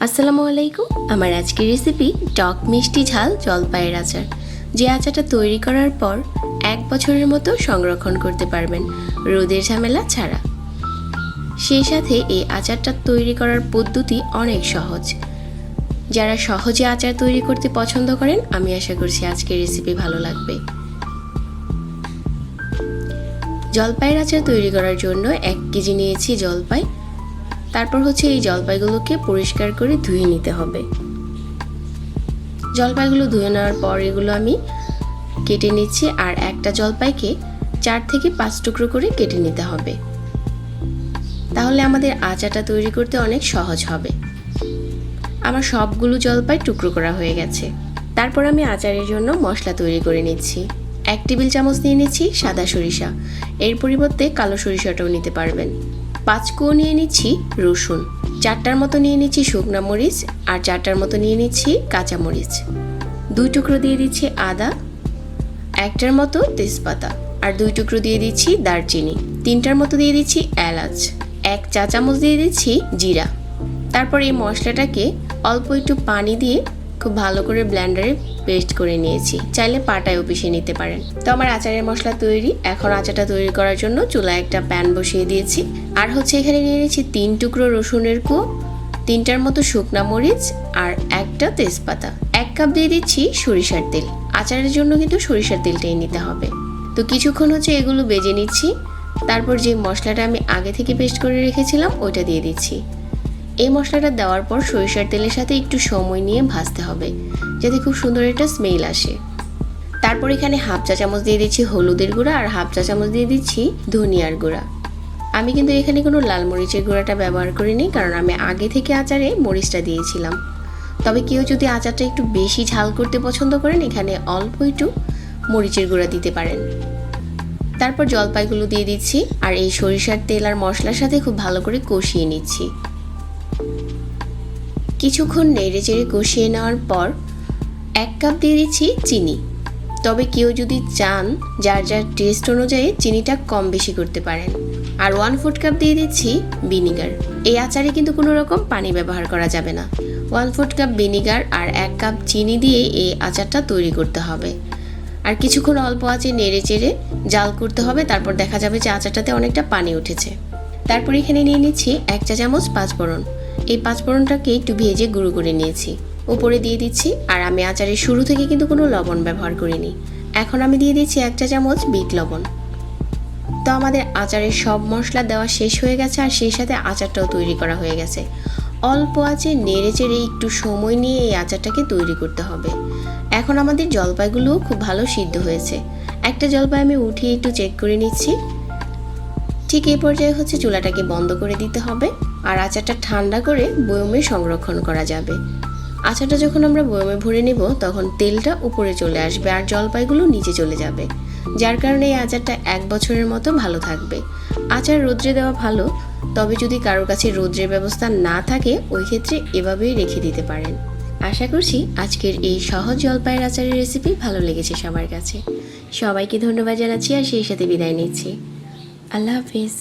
আসসালামু আলাইকুম। আমার আজকের রেসিপি টক মিষ্টি ঝাল জলপাইয়ের আচার, যে আচারটা তৈরি করার পর 1 বছরের মতো সংরক্ষণ করতে পারবেন রোদের ঝামেলা ছাড়া। সেই সাথে এই আচারটা তৈরি করার পদ্ধতি অনেক সহজ। যারা সহজে আচার তৈরি করতে পছন্দ করেন, আমি আশা করছি আজকের রেসিপি ভালো লাগবে। জলপাইয়ের আচার তৈরি করার জন্য 1 কেজি নিয়েছি জলপাই। তারপর এই জলপাইগুলোকে পরিষ্কার করে ধুয়ে নিতে হবে। জলপাইগুলো ধুয়ে নেওয়ার পর এগুলো আমি কেটে নিচ্ছি, আর একটা জলপাইকে 4 থেকে 5 টুকরো করে কেটে নিতে হবে। তাহলে আমাদের আচারটা তৈরি করতে অনেক সহজ হবে। আমার সবগুলো জলপাই টুকরো করা হয়ে গেছে। তারপর আমি আচারের জন্য মশলা তৈরি করে নিচ্ছি। 1 টেবিল চামচ নিয়ে নিচ্ছি সাদা সরিষা, এর পরিবর্তে কালো সরিষাটাও নিতে পারবেন। 5 কোয়া নিয়ে নিচ্ছি রসুন, 4টার মতো নিয়ে নিচ্ছি শুকনা মরিচ, আর 4টার মতো নিয়ে নিচ্ছি কাঁচা মরিচ। 2 টুকরো দিয়ে দিচ্ছি আদা, 1টার মতো তেজপাতা, আর 2 টুকরো দিয়ে দিচ্ছি দারচিনি, 3টার মতো দিয়ে দিচ্ছি এলাচ, 1 চা চামচ দিয়ে দিচ্ছি জিরা। তারপর এই মশলাটাকে অল্প একটু পানি দিয়ে খুব ভালো করে ব্লেন্ডারে পেস্ট করে নিয়েছি। চাইলে পাটায়ও পিষে নিতে পারেন। তো আমার আচারের মশলা তৈরি। এখন আচারটা তৈরি করার জন্য চুলায় একটা প্যান বসিয়ে দিয়েছি। আর এখানে নিয়ে নিয়েছি 3 টুকরো রসুনের কোয়া, 3টার মতো শুকনা মরিচ, আর 1টা তেজপাতা। 1 কাপ দিয়ে দিচ্ছি সরিষার তেল। আচারের জন্য কিন্তু সরিষার তেলটাই নিতে হবে। তো কিছুক্ষণ এগুলো ভেজে নিচ্ছি। তারপর যে মশলাটা আমি আগে থেকে পেস্ট করে রেখেছিলাম ওইটা দিয়ে দিচ্ছি। এই মশলাটা দেওয়ার পর সরিষার তেলের সাথে একটু সময় নিয়ে ভাজতে হবে, যাতে খুব সুন্দর একটা স্মেল আসে। তারপর এখানে 1/2 চা চামচ দিয়ে দিচ্ছি হলুদের গুঁড়া, আর 1/2 চা চামচ দিয়ে দিচ্ছি ধনিয়ার গুঁড়া। আমি কিন্তু এখানে কোনো লাল মরিচের গুঁড়াটা ব্যবহার করিনি, কারণ আমি আগে থেকে আচারে মরিচটা দিয়েছিলাম। তবে কেউ যদি আচারটা একটু বেশি ঝাল করতে পছন্দ করেন, এখানে অল্প একটু মরিচের গুঁড়া দিতে পারেন। তারপর জলপাইগুলো দিয়ে দিচ্ছি, আর এই সরিষার তেল আর মশলার সাথে খুব ভালো করে কষিয়ে নিচ্ছি। কিছুক্ষণ নেড়ে চেড়ে কষিয়ে নেওয়ার পর 1 কাপ দিয়ে দিচ্ছি চিনি। তবে কেউ যদি চান যার যার টেস্ট অনুযায়ী চিনিটা কম বেশি করতে পারেন। আর 1/4 কাপ দিয়ে দিচ্ছি ভিনিগার। এই আচারে কিন্তু কোনো রকম পানি ব্যবহার করা যাবে না। 1/4 কাপ ভিনিগার আর 1 কাপ চিনি দিয়ে এই আচারটা তৈরি করতে হবে। আর কিছুক্ষণ অল্প আঁচে নেড়ে চেড়ে জাল করতে হবে। তারপর দেখা যাবে যে আচারটাতে অনেকটা পানি উঠেছে। তারপর এখানে নিয়ে নিচ্ছি 1 চা চামচ 5 ফোড়ন। এই 5 ফোড়নটাকে একটু ভেজে গুঁড়ো করে নিয়েছি, উপরে দিয়ে দিচ্ছি। আর আমি আচারের শুরু থেকে কিন্তু কোনো লবণ ব্যবহার করিনি। এখন আমি দিয়ে দিচ্ছি 1 চা চামচ বিট লবণ। তো আমাদের আচারের সব মশলা দেওয়া শেষ হয়ে গেছে, আর সেই সাথে আচারটাও তৈরি করা হয়ে গেছে। অল্প আঁচে নেড়ে চেড়ে একটু সময় নিয়ে এই আচারটাকে তৈরি করতে হবে। এখন আমাদের জলপাইগুলোও খুব ভালো সিদ্ধ হয়েছে। একটা জলপাই আমি উঠিয়ে একটু চেক করে নিচ্ছি। ঠিক এই পর্যায়ে চুলাটাকে বন্ধ করে দিতে হবে, আর আচারটা ঠান্ডা করে বয়মে সংরক্ষণ করা যাবে। আচারটা যখন আমরা বয়মে ভরে নেব, তখন তেলটা উপরে চলে আসবে আর জলপাইগুলো নিচে চলে যাবে, যার কারণে এই আচারটা 1 বছরের মতো ভালো থাকবে। আচার রোদ্রে দেওয়া ভালো, তবে যদি কারোর কাছে রোদ্রের ব্যবস্থা না থাকে, ওই ক্ষেত্রে এভাবেই রেখে দিতে পারেন। আশা করছি আজকের এই সহজ জলপাইয়ের আচারের রেসিপি ভালো লেগেছে সবার কাছে। সবাইকে ধন্যবাদ জানাচ্ছি, আর সেই সাথে বিদায় নিচ্ছি। আল্লাহ হাফিজ।